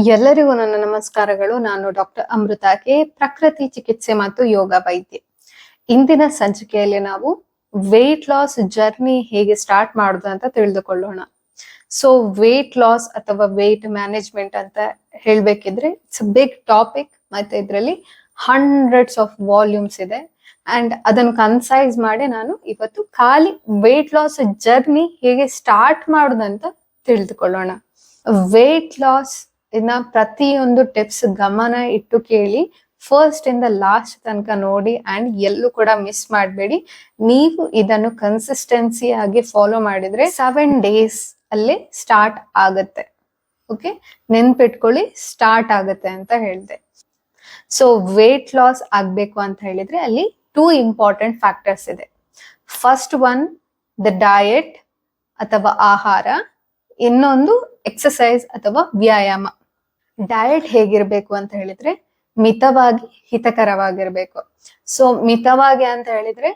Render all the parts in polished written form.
ಎಲ್ಲರಿಗೂ ನನ್ನ ನಮಸ್ಕಾರಗಳು. ನಾನು ಡಾಕ್ಟರ್ ಅಮೃತಾ ಕೆ, ಪ್ರಕೃತಿ ಚಿಕಿತ್ಸೆ ಮತ್ತು ಯೋಗ ವೈದ್ಯೆ. ಇಂದಿನ ಸಂಚಿಕೆಯಲ್ಲಿ ನಾವು ವೇಟ್ ಲಾಸ್ ಜರ್ನಿ ಹೇಗೆ ಸ್ಟಾರ್ಟ್ ಮಾಡುದು ಅಂತ ತಿಳಿದುಕೊಳ್ಳೋಣ. ಸೊ ವೇಟ್ ಲಾಸ್ ಅಥವಾ ವೇಟ್ ಮ್ಯಾನೇಜ್ಮೆಂಟ್ ಅಂತ ಹೇಳ್ಬೇಕಿದ್ರೆ ಇಟ್ಸ್ ಬಿಗ್ ಟಾಪಿಕ್. ಮತ್ತೆ ಇದರಲ್ಲಿ ಹಂಡ್ರೆಡ್ಸ್ ಆಫ್ ವಾಲ್ಯೂಮ್ಸ್ ಇದೆ. ಅಂಡ್ ಅದನ್ನು ಕನ್ಸೈಸ್ ಮಾಡಿ ನಾನು ಇವತ್ತು ಖಾಲಿ ವೇಟ್ ಲಾಸ್ ಜರ್ನಿ ಹೇಗೆ ಸ್ಟಾರ್ಟ್ ಮಾಡುದಂತ ತಿಳಿದುಕೊಳ್ಳೋಣ. ವೇಟ್ ಲಾಸ್ ಇನ್ನ ಪ್ರತಿಯೊಂದು ಟಿಪ್ಸ್ ಗಮನ ಇಟ್ಟು ಕೇಳಿ, ಫಸ್ಟ್ ಇಂದ ಲಾಸ್ಟ್ ತನಕ ನೋಡಿ ಅಂಡ್ ಎಲ್ಲೂ ಕೂಡ ಮಿಸ್ ಮಾಡಬೇಡಿ. ನೀವು ಇದನ್ನು ಕನ್ಸಿಸ್ಟೆನ್ಸಿ ಆಗಿ ಫಾಲೋ ಮಾಡಿದ್ರೆ 7 days ಅಲ್ಲಿ ಸ್ಟಾರ್ಟ್ ಆಗತ್ತೆ. ಓಕೆ, ನೆನ್ಪಿಟ್ಕೊಳ್ಳಿ, ಸ್ಟಾರ್ಟ್ ಆಗತ್ತೆ ಅಂತ ಹೇಳಿದೆ. ಸೊ ವೇಟ್ ಲಾಸ್ ಆಗ್ಬೇಕು ಅಂತ ಹೇಳಿದ್ರೆ ಅಲ್ಲಿ 2 ಇಂಪಾರ್ಟೆಂಟ್ ಫ್ಯಾಕ್ಟರ್ಸ್ ಇದೆ. ಫಸ್ಟ್ ಒನ್ ದ ಡಯಟ್ ಅಥವಾ ಆಹಾರ, ಇನ್ನೊಂದು ಎಕ್ಸಸೈಸ್ ಅಥವಾ ವ್ಯಾಯಾಮ. ಡಯಟ್ ಹೇಗಿರ್ಬೇಕು ಅಂತ ಹೇಳಿದ್ರೆ ಮಿತವಾಗಿ ಹಿತಕರವಾಗಿರ್ಬೇಕು. ಸೊ ಮಿತವಾಗಿ ಅಂತ ಹೇಳಿದ್ರೆ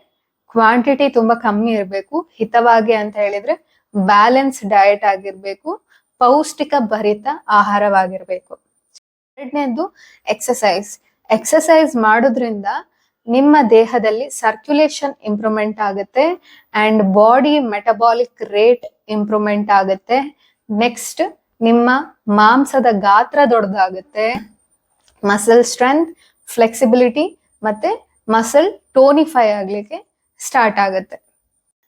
ಕ್ವಾಂಟಿಟಿ ತುಂಬಾ ಕಮ್ಮಿ ಇರಬೇಕು. ಹಿತವಾಗಿ ಅಂತ ಹೇಳಿದ್ರೆ ಬ್ಯಾಲೆನ್ಸ್ ಡಯಟ್ ಆಗಿರ್ಬೇಕು, ಪೌಷ್ಟಿಕ ಭರಿತ ಆಹಾರವಾಗಿರ್ಬೇಕು. ಎರಡನೇದು ಎಕ್ಸಸೈಸ್. ಎಕ್ಸಸೈಸ್ ಮಾಡೋದ್ರಿಂದ ನಿಮ್ಮ ದೇಹದಲ್ಲಿ ಸರ್ಕ್ಯುಲೇಷನ್ ಇಂಪ್ರೂವ್ಮೆಂಟ್ ಆಗುತ್ತೆ and body metabolic rate improvement ಆಗುತ್ತೆ. ನೆಕ್ಸ್ಟ್ ನಿಮ್ಮ ಮಾಂಸದ ಗಾತ್ರ ದೊಡ್ಡದಾಗುತ್ತೆ, ಮಸಲ್ ಸ್ಟ್ರೆಂತ್, ಫ್ಲೆಕ್ಸಿಬಿಲಿಟಿ ಮತ್ತೆ ಮಸಲ್ ಟೋನಿಫೈ ಆಗ್ಲಿಕ್ಕೆ ಸ್ಟಾರ್ಟ್ ಆಗುತ್ತೆ.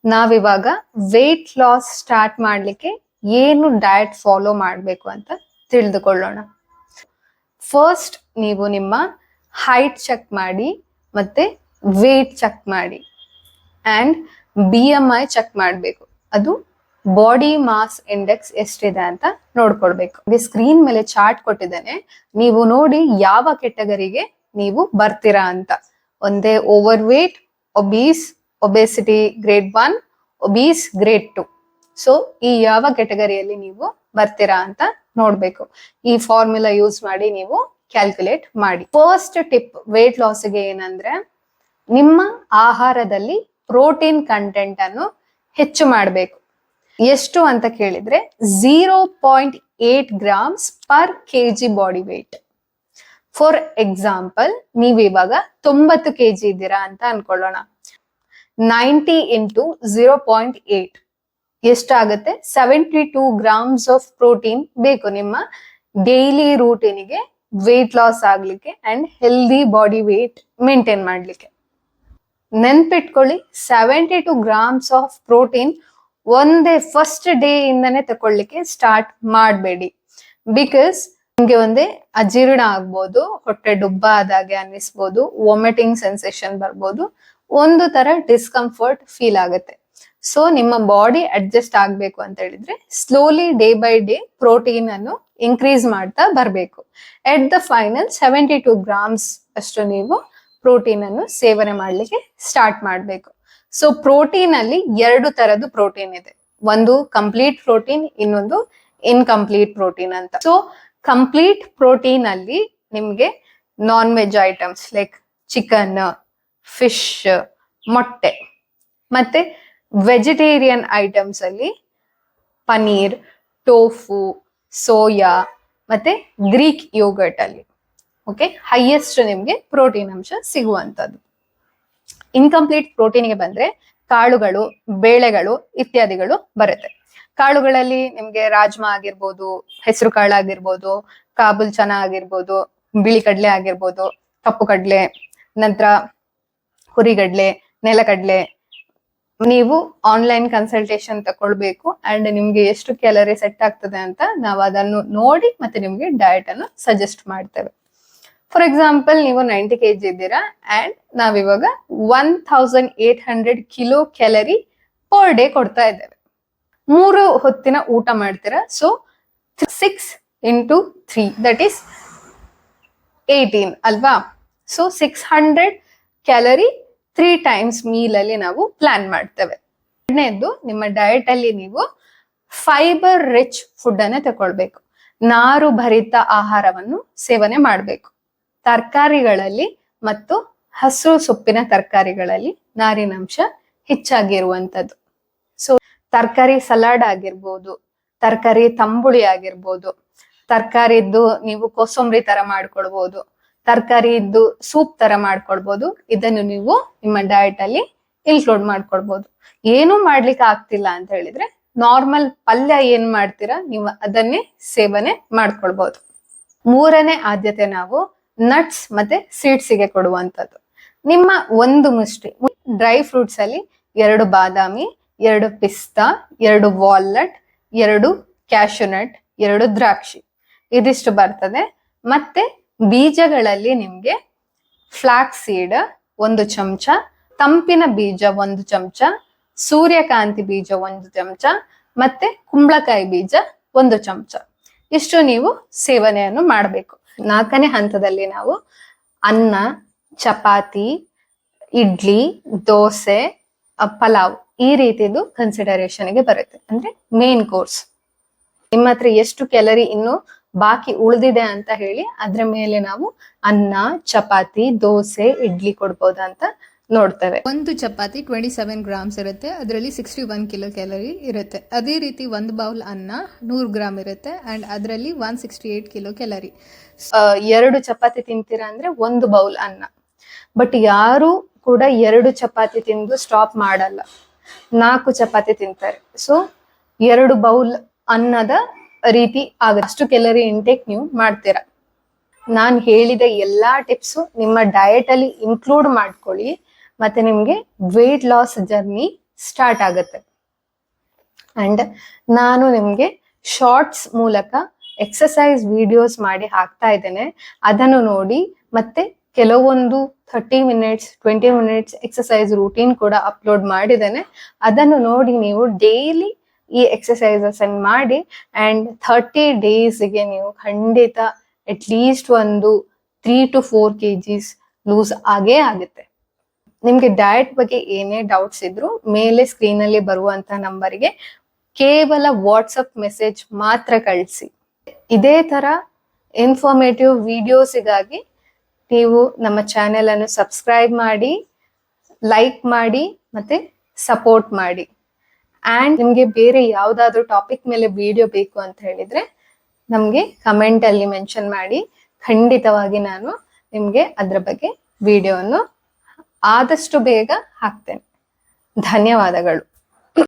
ನಾವಿವಾಗ ವೇಟ್ ಲಾಸ್ ಸ್ಟಾರ್ಟ್ ಮಾಡ್ಲಿಕ್ಕೆ ಏನು ಡಯಟ್ ಫಾಲೋ ಮಾಡಬೇಕು ಅಂತ ತಿಳಿದುಕೊಳ್ಳೋಣ. ಫಸ್ಟ್ ನೀವು ನಿಮ್ಮ ಹೈಟ್ ಚೆಕ್ ಮಾಡಿ, ಮತ್ತೆ ವೇಟ್ ಚೆಕ್ ಮಾಡಿ ಅಂಡ್ BMI ಚೆಕ್ ಮಾಡಬೇಕು. ಅದು ಬಾಡಿ ಮಾಸ್ ಇಂಡೆಕ್ಸ್ ಎಷ್ಟಿದೆ ಅಂತ ನೋಡ್ಕೊಳ್ಬೇಕು. ಸ್ಕ್ರೀನ್ ಮೇಲೆ ಚಾರ್ಟ್ ಕೊಟ್ಟಿದ್ದೇನೆ, ನೀವು ನೋಡಿ ಯಾವ ಕೆಟಗರಿಗೆ ನೀವು ಬರ್ತೀರಾ ಅಂತ. ಒಂದೇ over wait, obese, obesity grade 1, obese grade 2. So ಈ ಯಾವ ಕೆಟಗರಿಯಲ್ಲಿ ನೀವು ಬರ್ತೀರಾ ಅಂತ ನೋಡ್ಬೇಕು. ಈ ಫಾರ್ಮುಲಾ ಯೂಸ್ ಮಾಡಿ ನೀವು ಕ್ಯಾಲ್ಕುಲೇಟ್ ಮಾಡಿ. ಫಸ್ಟ್ ಟಿಪ್ ವೇಟ್ ಲಾಸ್ಗೆ ಏನಂದ್ರೆ, ನಿಮ್ಮ ಆಹಾರದಲ್ಲಿ ಪ್ರೋಟೀನ್ ಕಂಟೆಂಟ್ ಅನ್ನು ಹೆಚ್ಚು ಮಾಡಬೇಕು. ಎಷ್ಟು ಅಂತ ಕೇಳಿದ್ರೆ 0.8 grams per kg body weight. For example, ನೀವು ಇವಾಗ 90 kg ಇದ್ದೀರಾ ಅಂತ ಅನ್ಕೊಳ್ಳೋಣ. 90 into 0.8 ಎಷ್ಟಾಗುತ್ತೆ? 72 grams ಆಫ್ ಪ್ರೋಟೀನ್ ಬೇಕು ನಿಮ್ಮ ಡೈಲಿ ರೂಟೀನಿಗೆ ವೇಟ್ ಲಾಸ್ ಆಗ್ಲಿಕ್ಕೆ and healthy body weight maintain ಮಾಡ್ಲಿಕ್ಕೆ. ನೆನ್ಪಿಟ್ಕೊಳ್ಳಿ, 72 grams ಆಫ್ ಪ್ರೋಟೀನ್ ಒಂದೇ ಫಸ್ಟ್ ಡೇ ಇಂದಾನೆ ತಕೊಳ್ಳಿಕ್ಕೆ ಸ್ಟಾರ್ಟ್ ಮಾಡಬೇಡಿ. ಬಿಕಾಸ್ ನಿಮ್ಗೆ ಒಂದೇ ಅಜೀರ್ಣ ಆಗ್ಬೋದು, ಹೊಟ್ಟೆ ಡುಬ್ಬ ಆದಾಗೆ ಅನ್ನಿಸ್ಬೋದು, ವಾಮಿಟಿಂಗ್ ಸೆನ್ಸೇಷನ್ ಬರ್ಬೋದು, ಒಂದು ತರ ಡಿಸ್ಕಂಫರ್ಟ್ ಫೀಲ್ ಆಗುತ್ತೆ. ಸೊ ನಿಮ್ಮ ಬಾಡಿ ಅಡ್ಜಸ್ಟ್ ಆಗ್ಬೇಕು ಅಂತ ಹೇಳಿದ್ರೆ slowly day by day protein ಅನ್ನು ಇನ್ಕ್ರೀಸ್ ಮಾಡ್ತಾ ಬರ್ಬೇಕು. ಎಟ್ ದ ಫೈನಲ್ 72 grams ಅಷ್ಟು ನೀವು ಪ್ರೋಟೀನ್ ಅನ್ನು ಸೇವನೆ ಮಾಡ್ಲಿಕ್ಕೆ ಸ್ಟಾರ್ಟ್ ಮಾಡ್ಬೇಕು. ಸೊ ಪ್ರೋಟೀನ್ ಅಲ್ಲಿ 2 ತರದ್ದು ಪ್ರೋಟೀನ್ ಇದೆ. ಒಂದು ಕಂಪ್ಲೀಟ್ ಪ್ರೋಟೀನ್, ಇನ್ನೊಂದು ಇನ್ಕಂಪ್ಲೀಟ್ ಪ್ರೋಟೀನ್ ಅಂತ. ಸೊ ಕಂಪ್ಲೀಟ್ ಪ್ರೋಟೀನ್ ಅಲ್ಲಿ ನಿಮ್ಗೆ non veg items like chicken, fish, ಮೊಟ್ಟೆ, ಮತ್ತೆ ವೆಜಿಟೇರಿಯನ್ ಐಟಮ್ಸ್ ಅಲ್ಲಿ ಪನೀರ್, ಟೋಫು, ಸೋಯಾ ಮತ್ತೆ ಗ್ರೀಕ್ ಯೋಗರ್ಟ್ ಅಲ್ಲಿ ಓಕೆ ಹೈಯೆಸ್ಟ್ ನಿಮ್ಗೆ ಪ್ರೋಟೀನ್ ಅಂಶ ಸಿಗುವಂತದ್ದು. ಇನ್ಕಂಪ್ಲೀಟ್ ಪ್ರೋಟೀನ್ಗೆ ಬಂದ್ರೆ ಕಾಳುಗಳು, ಬೇಳೆಗಳು ಇತ್ಯಾದಿಗಳು ಬರುತ್ತೆ. ಕಾಳುಗಳಲ್ಲಿ ನಿಮ್ಗೆ ರಾಜ್ಮಾ ಆಗಿರ್ಬೋದು, ಹೆಸರು ಕಾಳು ಆಗಿರ್ಬೋದು, ಕಾಬುಲ್ ಚನಾ ಆಗಿರ್ಬೋದು, ಬಿಳಿ ಕಡ್ಲೆ ಆಗಿರ್ಬೋದು, ಕಪ್ಪು ಕಡ್ಲೆ, ನಂತರ ಹುರಿಗಡ್ಲೆ, ನೆಲಕಡ್ಲೆ. ನೀವು ಆನ್ಲೈನ್ ಕನ್ಸಲ್ಟೇಷನ್ ತಕೊಳ್ಬೇಕು ಅಂಡ್ ನಿಮ್ಗೆ ಎಷ್ಟು ಕ್ಯಾಲರಿ ಸೆಟ್ ಆಗ್ತದೆ ಅಂತ ನಾವು ಅದನ್ನು ನೋಡಿ ಮತ್ತೆ ನಿಮ್ಗೆ ಡಯಟ್ ಅನ್ನು ಸಜೆಸ್ಟ್ ಮಾಡ್ತೇವೆ. ಫಾರ್ ಎಕ್ಸಾಂಪಲ್, ನೀವು 90 kg ಇದ್ದೀರಾ ಅಂಡ್ ನಾವಿವಾಗ 1800 ಕಿಲೋ ಕ್ಯಾಲರಿ ಪರ್ ಡೇ ಕೊಡ್ತಾ ಇದ್ದೇವೆ. 3 ಹೊತ್ತಿನ ಊಟ ಮಾಡ್ತೀರಾ. ಸೊ 6 into 3 ದಟ್ ಈಸ್ 18 ಅಲ್ವಾ? ಸೊ 600 ಕ್ಯಾಲರಿ 3 times ಮೀಲ್ ಅಲ್ಲಿ ನಾವು ಪ್ಲಾನ್ ಮಾಡ್ತೇವೆ. ಎರಡನೇದು, ನಿಮ್ಮ ಡಯಟ್ ಅಲ್ಲಿ ನೀವು ಫೈಬರ್ ರಿಚ್ ಫುಡ್ ಅನ್ನ ತಗೊಳ್ಬೇಕು. ನಾರು ಭರಿತ ಆಹಾರವನ್ನು ಸೇವನೆ ಮಾಡಬೇಕು. ತರಕಾರಿಗಳಲ್ಲಿ ಮತ್ತು ಹಸಿರು ಸೊಪ್ಪಿನ ತರಕಾರಿಗಳಲ್ಲಿ ನಾರಿನಂಶ ಹೆಚ್ಚಾಗಿರುವಂತದ್ದು. ಸೊ ತರಕಾರಿ ಸಲಾಡ್ ಆಗಿರ್ಬೋದು, ತರಕಾರಿ ತಂಬುಳಿ ಆಗಿರ್ಬೋದು, ತರಕಾರಿದ್ದು ನೀವು ಕೋಸಂಬರಿ ತರ ಮಾಡ್ಕೊಳ್ಬಹುದು, ತರಕಾರಿ ಇದ್ದು ಸೂಪ್ ತರ ಮಾಡ್ಕೊಳ್ಬಹುದು. ಇದನ್ನು ನೀವು ನಿಮ್ಮ ಡಯಟ್ ಅಲ್ಲಿ ಇನ್ಕ್ಲೂಡ್ ಮಾಡ್ಕೊಳ್ಬಹುದು. ಏನೂ ಮಾಡ್ಲಿಕ್ಕೆ ಆಗ್ತಿಲ್ಲ ಅಂತ ಹೇಳಿದ್ರೆ ನಾರ್ಮಲ್ ಪಲ್ಯ ಏನ್ ಮಾಡ್ತೀರಾ ನೀವು ಅದನ್ನೇ ಸೇವನೆ ಮಾಡ್ಕೊಳ್ಬಹುದು. ಮೂರನೇ ಆದ್ಯತೆ ನಾವು ನಟ್ಸ್ ಮತ್ತೆ ಸೀಡ್ಸ್ ಗೆ ಕೊಡುವಂತದ್ದು. ನಿಮ್ಮ ಒಂದು ಮುಷ್ಟಿ ಡ್ರೈ ಫ್ರೂಟ್ಸ್ ಅಲ್ಲಿ 2 ಬಾದಾಮಿ, 2 ಪಿಸ್ತಾ, 2 ವಾಲ್ನಟ್, 2 ಕ್ಯಾಶುನಟ್, 2 ದ್ರಾಕ್ಷಿ ಇದಿಷ್ಟು ಬರ್ತದೆ. ಮತ್ತೆ ಬೀಜಗಳಲ್ಲಿ ನಿಮ್ಗೆ ಫ್ಲಾಕ್ಸ್ ಸೀಡ್ 1 ಚಮಚ, ತಂಪಿನ ಬೀಜ 1 ಚಮಚ, ಸೂರ್ಯಕಾಂತಿ ಬೀಜ 1 ಚಮಚ, ಮತ್ತೆ ಕುಂಬಳಕಾಯಿ ಬೀಜ 1 ಚಮಚ ಇಷ್ಟು ನೀವು ಸೇವನೆಯನ್ನು ಮಾಡಬೇಕು. 4ನೇ ಹಂತದಲ್ಲಿ ನಾವು ಅನ್ನ, ಚಪಾತಿ, ಇಡ್ಲಿ, ದೋಸೆ, ಪಲಾವ್ ಈ ರೀತಿದು ಕನ್ಸಿಡರೇಷನ್ಗೆ ಬರುತ್ತೆ. ಅಂದ್ರೆ ಮೇನ್ ಕೋರ್ಸ್. ನಿಮ್ಮ ಹತ್ರ ಎಷ್ಟು ಕ್ಯಾಲರಿ ಇನ್ನು ಬಾಕಿ ಉಳಿದಿದೆ ಅಂತ ಹೇಳಿ ಅದ್ರ ಮೇಲೆ ನಾವು ಅನ್ನ, ಚಪಾತಿ, ದೋಸೆ, ಇಡ್ಲಿ ಕೊಡ್ಬೋದ ಅಂತ ನೋಡ್ತೇವೆ. ಒಂದು ಚಪಾತಿ 27 ಗ್ರಾಮ್ಸ್ ಇರುತ್ತೆ, ಅದರಲ್ಲಿ 61 ಕಿಲೋ ಕ್ಯಾಲರಿ ಇರುತ್ತೆ. ಅದೇ ರೀತಿ 1 ಬೌಲ್ ಅನ್ನ 100 ಗ್ರಾಮ್ ಇರುತ್ತೆ ಅಂಡ್ ಅದರಲ್ಲಿ 168 ಕಿಲೋ ಕ್ಯಾಲರಿ. 2 ಚಪಾತಿ ತಿಂತೀರಾ ಅಂದ್ರೆ 1 ಬೌಲ್ ಅನ್ನ. ಬಟ್ ಯಾರು ಕೂಡ 2 ಚಪಾತಿ ತಿಂದು ಸ್ಟಾಪ್ ಮಾಡಲ್ಲ, 4 ಚಪಾತಿ ತಿಂತಾರೆ. ಸೊ 2 ಬೌಲ್ ಅನ್ನದ ರೀತಿ ಆಗುತ್ತೆ. ಅಷ್ಟು ಕ್ಯಾಲರಿ ಇಂಟೇಕ್ ನೀವು ಮಾಡ್ತೀರಾ. ನಾನು ಹೇಳಿದ ಎಲ್ಲಾ ಟಿಪ್ಸು ನಿಮ್ಮ ಡಯಟ್ ಅಲ್ಲಿ ಇನ್ಕ್ಲೂಡ್ ಮಾಡ್ಕೊಳ್ಳಿ, ಮತ್ತೆ ನಿಮ್ಗೆ ವೇಟ್ ಲಾಸ್ ಜರ್ನಿ ಸ್ಟಾರ್ಟ್ ಆಗುತ್ತೆ. ಅಂಡ್ ನಾನು ನಿಮ್ಗೆ ಶಾರ್ಟ್ಸ್ ಮೂಲಕ ಎಕ್ಸಸೈಸ್ ವಿಡಿಯೋಸ್ ಮಾಡಿ ಹಾಕ್ತಾ ಇದ್ದೇನೆ. ಅದನ್ನು ನೋಡಿ ಮತ್ತೆ ಕೆಲವೊಂದು 30 ಮಿನಿಟ್ಸ್ 20 ಮಿನಿಟ್ಸ್ ಎಕ್ಸಸೈಸ್ ರೂಟೀನ್ ಕೂಡ ಅಪ್ಲೋಡ್ ಮಾಡಿದ್ದೇನೆ. ಅದನ್ನು ನೋಡಿ ನೀವು ಡೈಲಿ ಈ ಎಕ್ಸಸೈಸಸ್ ಅನ್ನು ಮಾಡಿ ಅಂಡ್ 30 ಡೇಸ್ಗೆ ನೀವು ಖಂಡಿತ ಅಟ್ಲೀಸ್ಟ್ ಒಂದು 3 to 4 kgs ಲೂಸ್ ಆಗೇ ಆಗುತ್ತೆ. ನಿಮ್ಗೆ ಡಯಟ್ ಬಗ್ಗೆ ಏನೇ ಡೌಟ್ಸ್ ಇದ್ರು ಮೇಲೆ ಸ್ಕ್ರೀನ್ ಅಲ್ಲಿ ಬರುವಂತ ನಂಬರ್ಗೆ ಕೇವಲ ವಾಟ್ಸಪ್ ಮೆಸೇಜ್ ಮಾತ್ರ ಕಳಿಸಿ. ಇದೇ ತರ ಇನ್ಫಾರ್ಮೇಟಿವ್ ವಿಡಿಯೋಸಿಗಾಗಿ ನೀವು ನಮ್ಮ ಚಾನೆಲ್ ಅನ್ನು ಸಬ್ಸ್ಕ್ರೈಬ್ ಮಾಡಿ, ಲೈಕ್ ಮಾಡಿ ಮತ್ತೆ ಸಪೋರ್ಟ್ ಮಾಡಿ. ಅಂಡ್ ನಿಮ್ಗೆ ಬೇರೆ ಯಾವ್ದಾದ್ರು ಟಾಪಿಕ್ ಮೇಲೆ ವಿಡಿಯೋ ಬೇಕು ಅಂತ ಹೇಳಿದ್ರೆ ನಮ್ಗೆ ಕಮೆಂಟ್ ಅಲ್ಲಿ ಮೆನ್ಷನ್ ಮಾಡಿ, ಖಂಡಿತವಾಗಿ ನಾನು ನಿಮ್ಗೆ ಅದ್ರ ಬಗ್ಗೆ ವಿಡಿಯೋವನ್ನು ಆದಷ್ಟು ಬೇಗ ಹಾಕ್ತೇನೆ. ಧನ್ಯವಾದಗಳು.